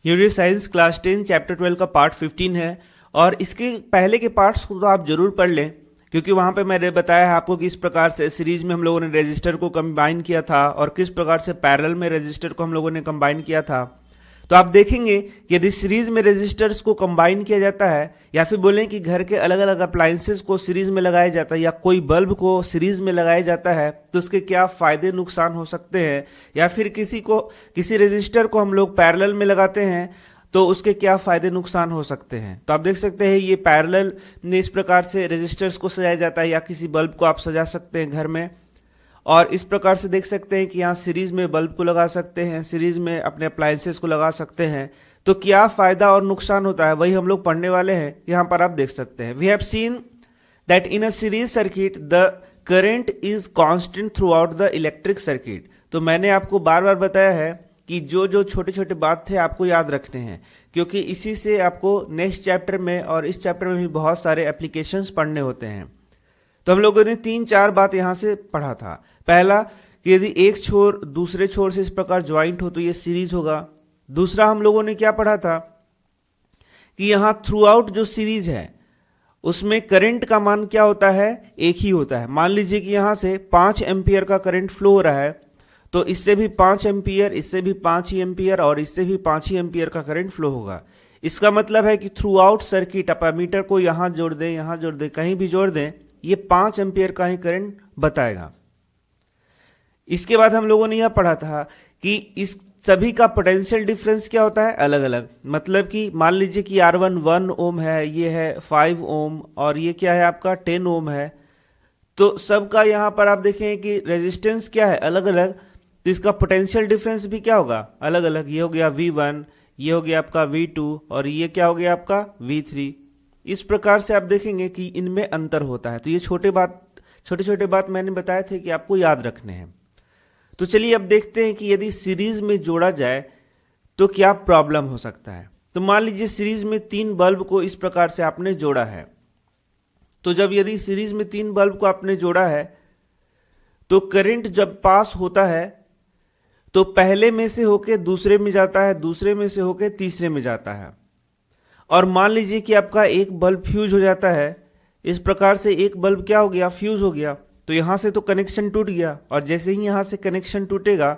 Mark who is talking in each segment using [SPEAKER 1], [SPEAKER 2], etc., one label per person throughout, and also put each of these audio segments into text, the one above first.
[SPEAKER 1] Unit science class 10 chapter 12 का part 15 है और इसके पहले के पार्ट्स को तो आप जरूर पढ़ लें, क्योंकि वहां पे मैंने बताया है आपको किस प्रकार से सीरीज में हम लोगों ने रजिस्टर को कंबाइन किया था और किस प्रकार से पैरेलल में रजिस्टर को हम लोगों ने कंबाइन किया था। तो आप देखेंगे कि यदि सीरीज में रजिस्टर्स को कंबाइन किया जाता है या फिर बोलें कि घर के अलग अलग अप्लायंसेस को सीरीज में लगाया जाता है या कोई बल्ब को सीरीज में लगाया जाता है तो उसके क्या फायदे नुकसान हो सकते हैं, या फिर किसी रजिस्टर को हम लोग पैरेलल में लगाते हैं तो उसके क्या फायदे नुकसान हो सकते हैं। तो आप देख सकते हैं ये पैरेलल में इस प्रकार से रजिस्टर्स को सजाया जाता है या किसी बल्ब को आप सजा सकते हैं घर में, और इस प्रकार से देख सकते हैं कि यहाँ सीरीज में बल्ब को लगा सकते हैं, सीरीज में अपने अप्लायंसेस को लगा सकते हैं। तो क्या फायदा और नुकसान होता है वही हम लोग पढ़ने वाले हैं। यहाँ पर आप देख सकते हैं, we have seen that in a series circuit the current is constant throughout the electric circuit. तो मैंने आपको बार बार बताया है कि जो छोटे छोटे बात थे आपको याद रखने हैं, क्योंकि इसी से आपको नेक्स्ट चैप्टर में और इस चैप्टर में भी बहुत सारे एप्लीकेशंस पढ़ने होते हैं। तो हम लोगों ने 3-4 बात यहां से पढ़ा था। पहला कि यदि एक छोर दूसरे छोर से इस प्रकार ज्वाइंट हो तो ये सीरीज होगा। दूसरा हम लोगों ने क्या पढ़ा था कि यहां थ्रू आउट जो सीरीज है उसमें करंट का मान क्या होता है, एक ही होता है। मान लीजिए कि यहां से 5 एम्पियर का करंट फ्लो हो रहा है तो इससे भी 5 एम्पियर, इससे भी 5 ही एम्पियर और इससे भी 5 ही एम्पियर का करंट फ्लो होगा। इसका मतलब है कि थ्रू आउट सर्किट आप एमीटर को यहां जोड़ दें, यहां जोड़ दें, कहीं भी जोड़ दें, ये 5 एम्पियर का ही करंट बताएगा। इसके बाद हम लोगों ने यह पढ़ा था कि इस सभी का पोटेंशियल डिफरेंस क्या होता है, अलग अलग। मतलब कि मान लीजिए कि R1 1 ओम है, ये है 5 ओम और ये क्या है आपका 10 ओम है, तो सबका यहां पर आप देखें कि रेजिस्टेंस क्या है, अलग अलग, तो इसका पोटेंशियल डिफरेंस भी क्या होगा, अलग अलग। ये हो गया V1, ये हो गया आपका V2 और ये क्या हो गया आपका V3। इस प्रकार से आप देखेंगे कि इनमें अंतर होता है। तो ये छोटे छोटे बात मैंने बताए थे कि आपको याद रखने हैं। तो चलिए अब देखते हैं कि यदि सीरीज में जोड़ा जाए तो क्या प्रॉब्लम हो सकता है। तो मान लीजिए सीरीज में 3 बल्ब को इस प्रकार से आपने जोड़ा है, तो जब यदि सीरीज में 3 बल्ब को आपने जोड़ा है तो करंट जब पास होता है तो पहले में से होके दूसरे में जाता है, दूसरे में से होके तीसरे में जाता है। और मान लीजिए कि आपका एक बल्ब फ्यूज हो जाता है, इस प्रकार से एक बल्ब क्या हो गया, फ्यूज हो गया, तो यहां से तो कनेक्शन टूट गया और जैसे ही यहां से कनेक्शन टूटेगा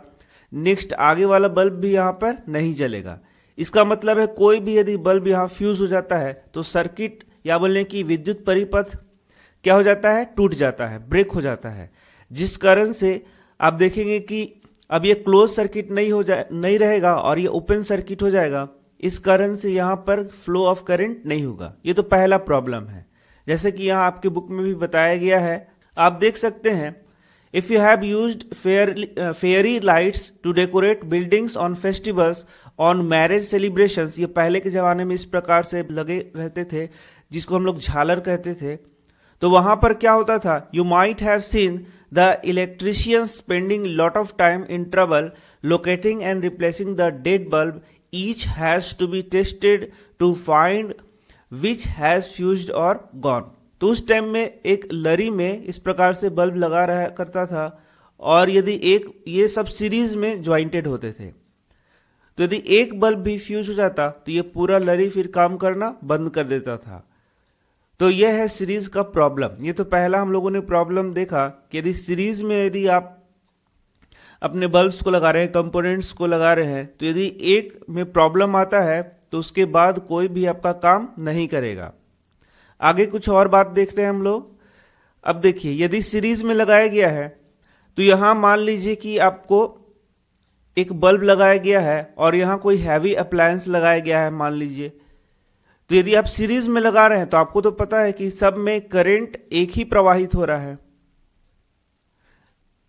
[SPEAKER 1] नेक्स्ट आगे वाला बल्ब भी यहां पर नहीं जलेगा। इसका मतलब है कोई भी यदि बल्ब यहां फ्यूज हो जाता है तो सर्किट या बोलें कि विद्युत परिपथ क्या हो जाता है, टूट जाता है, ब्रेक हो जाता है, जिस कारण से आप देखेंगे कि अब ये क्लोज सर्किट नहीं रहेगा और ये ओपन सर्किट हो जाएगा। इस कारण से यहां पर फ्लो ऑफ करंट नहीं होगा। ये तो पहला प्रॉब्लम है, जैसे कि यहां आपके बुक में भी बताया गया है, आप देख सकते हैं, if you have used fairy lights to decorate buildings on festivals on marriage celebrations. ये पहले के जमाने में इस प्रकार से लगे रहते थे जिसको हम लोग झालर कहते थे। तो वहां पर क्या होता था, you might have seen the electricians spending lot of time in trouble locating and replacing the dead bulb. Each has to be tested to find which has fused or gone. तो उस टाइम में एक लरी में इस प्रकार से bulb लगा रहा करता था और यदि ये सब सीरीज में ज्वाइंटेड होते थे, तो यदि एक बल्ब भी फ्यूज हो जाता तो ये पूरा लरी फिर काम करना बंद कर देता था। तो यह है सीरीज का प्रॉब्लम। ये तो पहला हम लोगों ने प्रॉब्लम देखा कि यदि सीरीज में यदि आप अपने बल्ब्स को लगा रहे हैं, कंपोनेंट्स को लगा रहे हैं, तो यदि एक में प्रॉब्लम आता है तो उसके बाद कोई भी आपका काम नहीं करेगा। आगे कुछ और बात देख रहे हैं हम लोग। अब देखिए, यदि सीरीज में लगाया गया है तो यहां मान लीजिए कि आपको एक बल्ब लगाया गया है और यहां कोई हैवी अप्लायंस लगाया गया है मान लीजिए, तो यदि आप सीरीज में लगा रहे हैं तो आपको तो पता है कि सब में करंट एक ही प्रवाहित हो रहा है,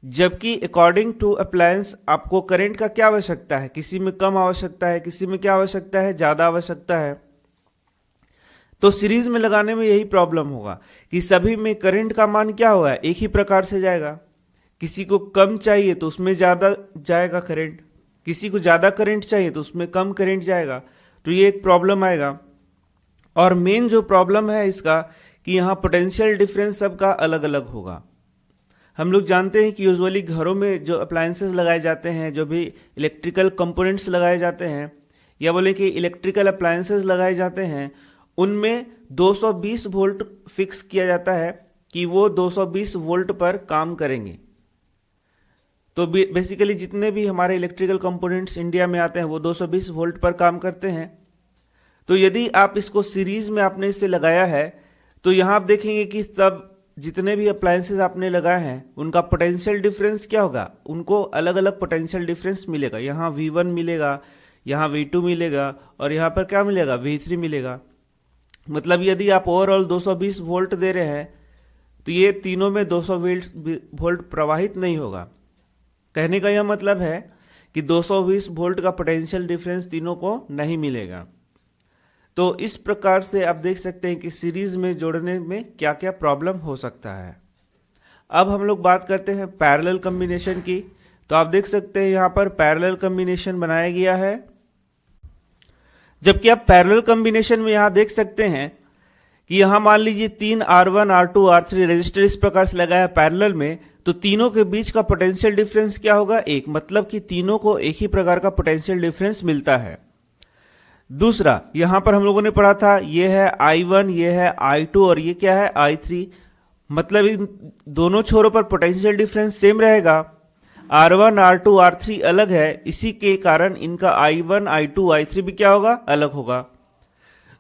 [SPEAKER 1] जबकि अकॉर्डिंग टू अप्लायंस आपको करंट का क्या आवश्यकता है, किसी में कम आवश्यकता है, किसी में क्या आवश्यकता है, ज्यादा आवश्यकता है। तो सीरीज में लगाने में यही प्रॉब्लम होगा कि सभी में करंट का मान क्या होगा, एक ही प्रकार से जाएगा। किसी को कम चाहिए तो उसमें ज्यादा जाएगा करंट, किसी को ज्यादा करंट चाहिए तो उसमें कम करंट जाएगा। तो ये एक प्रॉब्लम आएगा। और मेन जो प्रॉब्लम है इसका कि यहाँ पोटेंशियल डिफरेंस सबका अलग अलग होगा। हम लोग जानते हैं कि यूजुअली घरों में जो अप्लायंसेस लगाए जाते हैं, जो भी इलेक्ट्रिकल कंपोनेंट्स लगाए जाते हैं, या बोले कि इलेक्ट्रिकल अप्लायंसेस लगाए जाते हैं, उनमें 220 वोल्ट फिक्स किया जाता है कि वो 220 वोल्ट पर काम करेंगे। तो बेसिकली जितने भी हमारे इलेक्ट्रिकल कंपोनेंट्स इंडिया में आते हैं वो 220 वोल्ट पर काम करते हैं। तो यदि आप इसको सीरीज में आपने इसे लगाया है तो यहां आप देखेंगे कि तब जितने भी अप्लायंसेस आपने लगाए हैं उनका पोटेंशियल डिफरेंस क्या होगा, उनको अलग अलग पोटेंशियल डिफरेंस मिलेगा। यहाँ V1 मिलेगा, यहाँ V2 मिलेगा और यहाँ पर क्या मिलेगा, V3 मिलेगा। मतलब यदि आप ओवरऑल 220 वोल्ट दे रहे हैं तो ये तीनों में 200 वोल्ट प्रवाहित नहीं होगा। कहने का यह मतलब है कि 220 वोल्ट का पोटेंशियल डिफरेंस तीनों को नहीं मिलेगा। तो इस प्रकार से आप देख सकते हैं कि सीरीज में जोड़ने में क्या क्या प्रॉब्लम हो सकता है। अब हम लोग बात करते हैं पैरेलल कॉम्बिनेशन की। तो आप देख सकते हैं यहाँ पर पैरेलल कॉम्बिनेशन बनाया गया है। जबकि आप पैरेलल कॉम्बिनेशन में यहाँ देख सकते हैं कि यहाँ मान लीजिए 3 R1 R2 R3 रजिस्टर इस प्रकार से लगाया पैरेलल में, तो तीनों के बीच का पोटेंशियल डिफरेंस क्या होगा, एक। मतलब कि तीनों को एक ही प्रकार का पोटेंशियल डिफरेंस मिलता है। दूसरा, यहां पर हम लोगों ने पढ़ा था ये है I1, ये है I2 और ये क्या है I3। मतलब इन दोनों छोरों पर पोटेंशियल डिफरेंस सेम रहेगा। R1 R2 R3 अलग है, इसी के कारण इनका I1 I2 I3 भी क्या होगा, अलग होगा।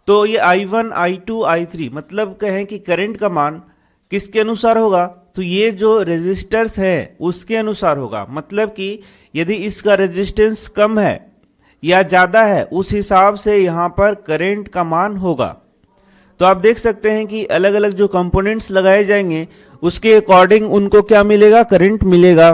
[SPEAKER 1] तो ये I1 I2 I3 मतलब कहें कि करंट का मान किसके अनुसार होगा, तो ये जो रेजिस्टर्स है उसके अनुसार होगा। मतलब कि यदि इसका रेजिस्टेंस कम है या ज्यादा है उस हिसाब से यहां पर करंट का मान होगा। तो आप देख सकते हैं कि अलग अलग जो कंपोनेंट्स लगाए जाएंगे उसके अकॉर्डिंग उनको क्या मिलेगा, करंट मिलेगा।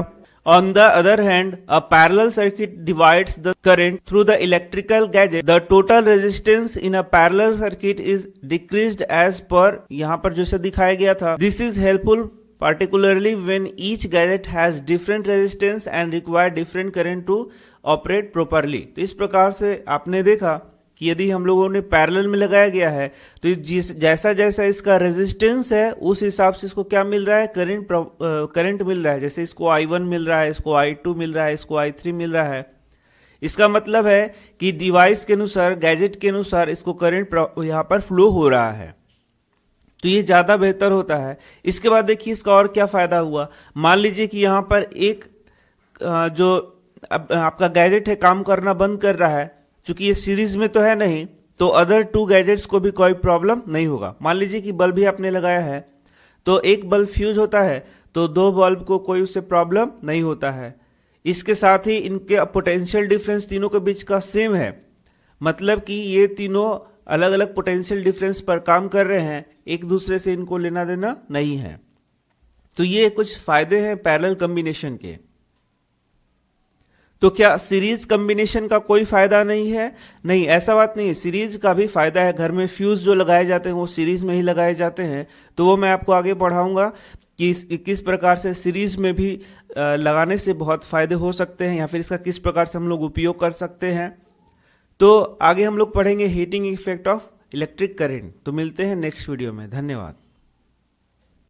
[SPEAKER 1] On the other hand, a parallel circuit divides the current through the electrical gadget. The total resistance in a parallel circuit is decreased as per यहाँ पर जैसे दिखाया गया था। This is helpful particularly when each gadget has different resistance and require different current to operate properly. तो इस प्रकार से आपने देखा कि यदि हम लोगों ने पैरेलल में लगाया गया है तो जैसा जैसा इसका रेजिस्टेंस है उस हिसाब से इसको क्या मिल रहा है, करंट मिल रहा है। जैसे इसको I1 मिल रहा है, इसको I2 मिल रहा है, इसको I3 मिल रहा है। इसका मतलब है कि डिवाइस के अनुसार, गैजेट के अनुसार इसको करंट यहाँ पर फ्लो हो रहा है, तो ये ज्यादा बेहतर होता है। इसके बाद देखिए इसका और क्या फायदा हुआ। मान लीजिए कि यहाँ पर एक जो आपका गैजेट है काम करना बंद कर रहा है, चूंकि ये सीरीज में तो है नहीं, तो अदर 2 गैजेट्स को भी कोई प्रॉब्लम नहीं होगा। मान लीजिए कि बल्ब ही आपने लगाया है तो एक बल्ब फ्यूज होता है तो 2 बल्ब को कोई उससे प्रॉब्लम नहीं होता है। इसके साथ ही इनके पोटेंशियल डिफरेंस तीनों के बीच का सेम है। मतलब कि ये तीनों अलग अलग पोटेंशियल डिफरेंस पर काम कर रहे हैं, एक दूसरे से इनको लेना देना नहीं है। तो ये कुछ फायदे हैं पैरेलल कॉम्बिनेशन के। तो क्या सीरीज कॉम्बिनेशन का कोई फायदा नहीं है? नहीं, ऐसा बात नहीं है, सीरीज का भी फायदा है। घर में फ्यूज जो लगाए जाते हैं वो सीरीज में ही लगाए जाते हैं, तो वो मैं आपको आगे पढ़ाऊंगा कि किस प्रकार से सीरीज में भी लगाने से बहुत फायदे हो सकते हैं या फिर इसका किस प्रकार से हम लोग उपयोग कर सकते हैं। तो आगे हम लोग पढ़ेंगे heating effect of electric current. तो मिलते हैं नेक्स्ट वीडियो में। धन्यवाद।